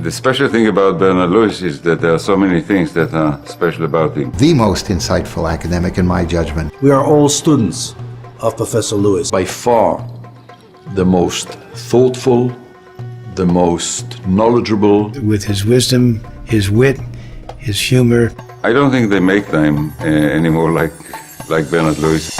The special thing about Bernard Lewis is that there are so many things that are special about him. The most insightful academic, in my judgment. We are all students of Professor Lewis. By far the most thoughtful, the most knowledgeable. With his wisdom, his wit, his humor. I don't think they make them anymore like Bernard Lewis.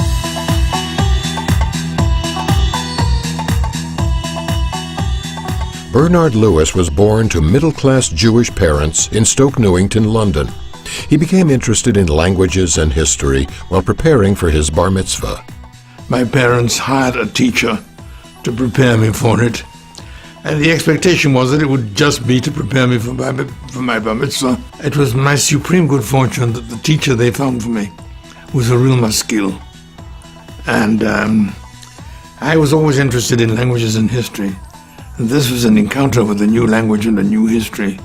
Bernard Lewis was born to middle-class Jewish parents in Stoke Newington, London. He became interested in languages and history while preparing for his bar mitzvah. My parents hired a teacher to prepare me for it, and the expectation was that it would just be to prepare me for my bar mitzvah. It was my supreme good fortune that the teacher they found for me was a real maskil, and I was always interested in languages and history. This was an encounter with a new language and a new history.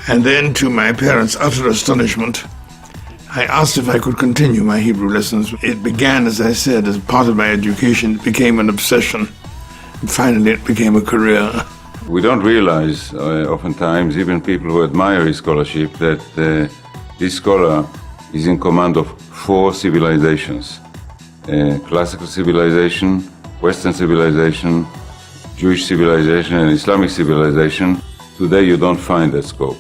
And then, to my parents' utter astonishment, I asked if I could continue my Hebrew lessons. It began, as I said, as part of my education. It became an obsession. And finally, it became a career. We don't realize, oftentimes, even people who admire his scholarship, that this scholar is in command of 4 civilizations. Classical civilization, Western civilization, Jewish civilization and Islamic civilization. Today you don't find that scope.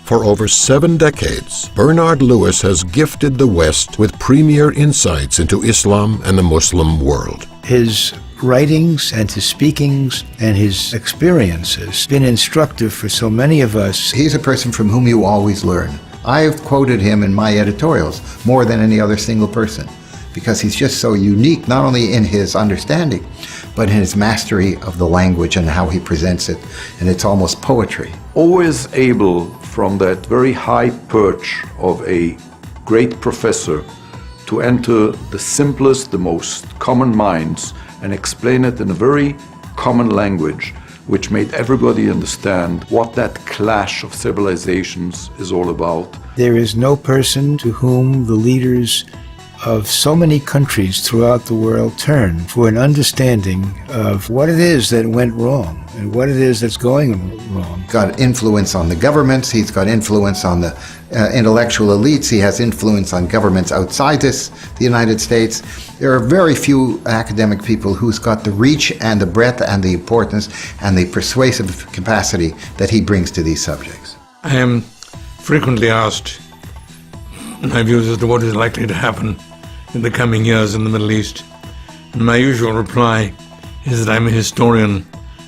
For over 7 decades, Bernard Lewis has gifted the West with premier insights into Islam and the Muslim world. His writings and his speakings and his experiences have been instructive for so many of us. He's a person from whom you always learn. I've quoted him in my editorials more than any other single person, because he's just so unique, not only in his understanding, but in his mastery of the language and how he presents it. And it's almost poetry. Always able, from that very high perch of a great professor, to enter the simplest, the most common minds and explain it in a very common language, which made everybody understand what that clash of civilizations is all about. There is no person to whom the leaders of so many countries throughout the world turn for an understanding of what it is that went wrong and what it is that's going wrong. Got influence on the governments, he's got influence on the intellectual elites, he has influence on governments outside the United States. There are very few academic people who's got the reach and the breadth and the importance and the persuasive capacity that he brings to these subjects. I am frequently asked my views as to what is likely to happen in the coming years in the Middle East. And my usual reply is that I'm a historian.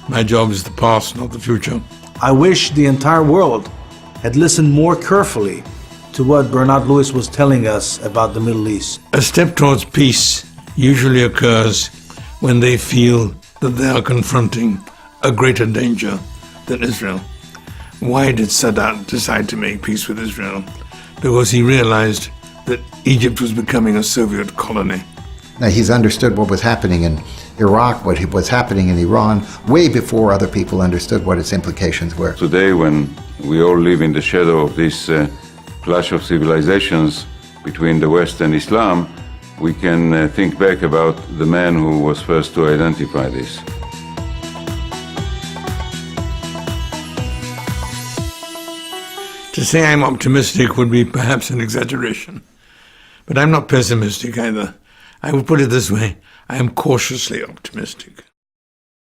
My job is the past, not the future. I wish the entire world had listened more carefully to what Bernard Lewis was telling us about the Middle East. A step towards peace usually occurs when they feel that they are confronting a greater danger than Israel. Why did Sadat decide to make peace with Israel? Because he realized that Egypt was becoming a Soviet colony. Now, he's understood what was happening in Iraq, what was happening in Iran, way before other people understood what its implications were. Today, when we all live in the shadow of this clash of civilizations between the West and Islam, we can think back about the man who was first to identify this. To say I'm optimistic would be perhaps an exaggeration, but I'm not pessimistic either. I would put it this way, I am cautiously optimistic.